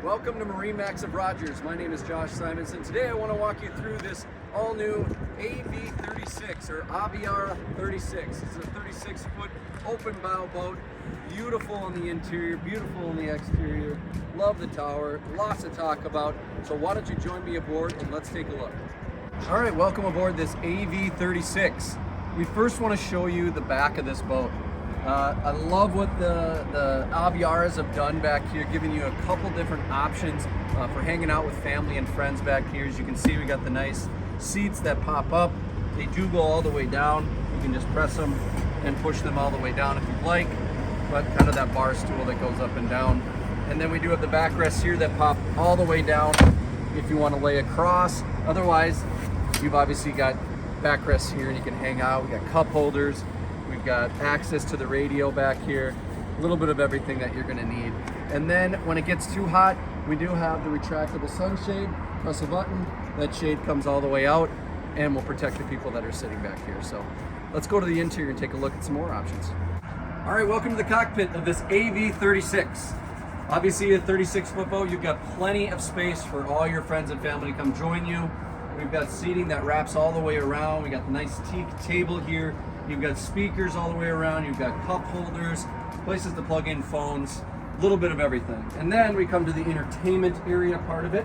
Welcome to MarineMax of Rogers. My name is Josh Simonson. Today I want to walk you through this all-new AV36 or Aviara 36. It's a 36-foot open bow boat. Beautiful on the interior, beautiful on the exterior. Love the tower, lots to talk about. So why don't you join me aboard and let's take a look. All right, welcome aboard this AV36. We first want to show you the back of this boat. I love what the Aviaras have done back here, giving you a couple different options for hanging out with family and friends back here. As you can see, we got the nice seats that pop up. They do go all the way down. You can just press them and push them all the way down if you'd like, but kind of that bar stool that goes up and down. And then we do have the backrests here that pop all the way down if you want to lay across. Otherwise, you've obviously got backrests here and you can hang out. We got cup holders. We've got access to the radio back here, a little bit of everything that you're gonna need. And then when it gets too hot, we do have the retractable sunshade. Press a button, that shade comes all the way out and will protect the people that are sitting back here. So let's go to the interior and take a look at some more options. All right, welcome to the cockpit of this AV36. Obviously a 36-foot boat, you've got plenty of space for all your friends and family to come join you. We've got seating that wraps all the way around. We got the nice teak table here. You've got speakers all the way around. You've got cup holders, places to plug in phones, a little bit of everything. And then we come to the entertainment area part of it.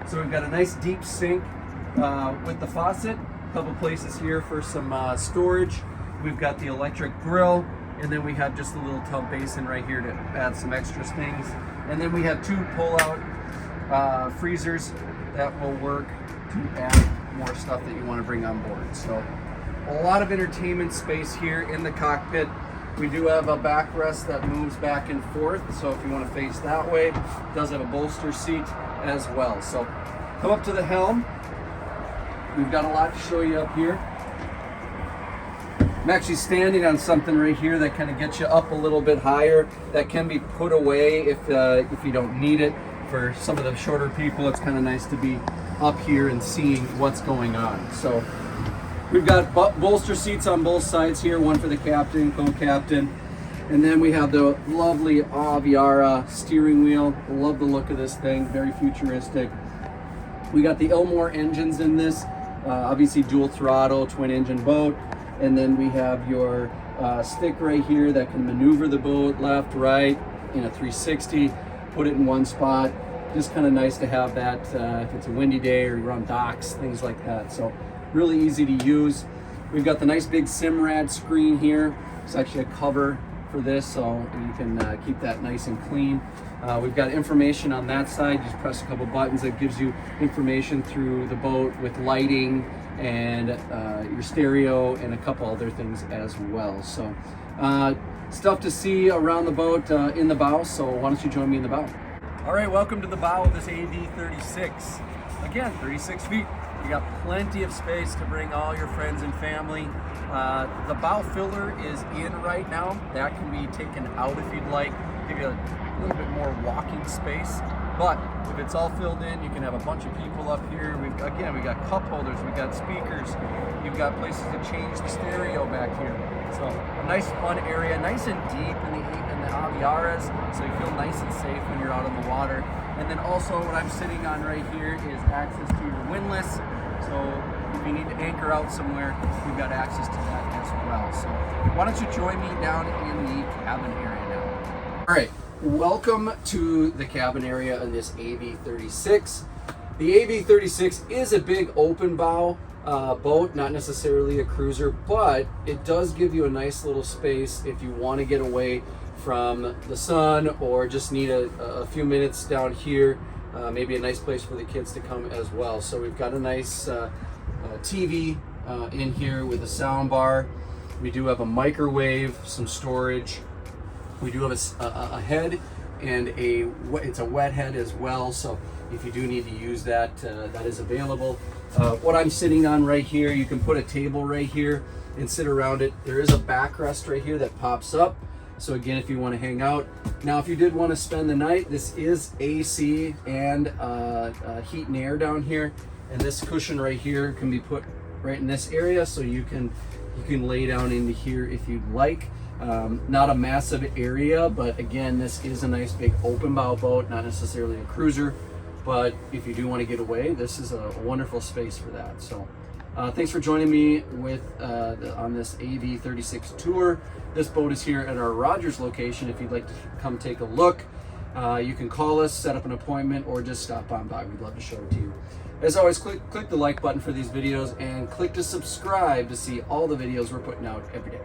So we've got a nice deep sink with the faucet, a couple places here for some storage. We've got the electric grill, and then we have just a little tub basin right here to add some extra things. And then we have two pull-out freezers that will work to add more stuff that you want to bring on board. So a lot of entertainment space here in the cockpit. We do have a backrest that moves back and forth, so if you want to face that way, it does have a bolster seat as well. So come up to the helm. We've got a lot to show you up here. I'm actually standing on something right here that kind of gets you up a little bit higher. That can be put away if you don't need it. For some of the shorter people, it's kind of nice to be up here and seeing what's going on. So we've got bolster seats on both sides here, one for the captain, co-captain, and then we have the lovely Aviara steering wheel. Love the look of this thing, very futuristic. We got the Elmore engines in this, obviously dual throttle, twin engine boat, and then we have your stick right here that can maneuver the boat left, right, in a 360, put it in one spot. Just kind of nice to have that if it's a windy day or you're on docks, things like that. So really easy to use. We've got the nice big Simrad screen here. It's actually a cover for this, so you can keep that nice and clean. We've got information on that side. Just press a couple buttons that gives you information through the boat with lighting and your stereo and a couple other things as well. So stuff to see around the boat in the bow, so why don't you join me in the bow. All right, welcome to the bow of this AV36. Again, 36 feet. You got plenty of space to bring all your friends and family. The bow filler is in right now. That can be taken out if you'd like, give you a little bit more walking space. But if it's all filled in, you can have a bunch of people up here. We got cup holders, we got speakers. You've got places to change the stereo back here. So a nice fun area, nice and deep in the Aviaras, so you feel nice and safe when you're out on the water. And then also what I'm sitting on right here is access to your windlass. So if you need to anchor out somewhere, we've got access to that as well. So why don't you join me down in the cabin area now. All right, welcome to the cabin area of this AV36. The AV36 is a big open bow boat, not necessarily a cruiser, but it does give you a nice little space if you want to get away from the sun or just need a few minutes down here. Maybe a nice place for the kids to come as well. So we've got a nice TV in here with a sound bar. We do have a microwave, some storage. We do have a head and it's a wet head as well. So if you do need to use that, that is available. What I'm sitting on right here, you can put a table right here and sit around it. There is a backrest right here that pops up. So again, if you want to hang out. Now, if you did want to spend the night, this is AC and heat and air down here. And this cushion right here can be put right in this area, so you can lay down into here if you'd like. Not a massive area, but again, this is a nice big open bow boat, not necessarily a cruiser, but if you do want to get away, this is a wonderful space for that. So thanks for joining me on this AV36 tour. This boat is here at our Rogers location. If you'd like to come take a look, you can call us, set up an appointment, or just stop on by. We'd love to show it to you. As always, click the like button for these videos and click to subscribe to see all the videos we're putting out every day.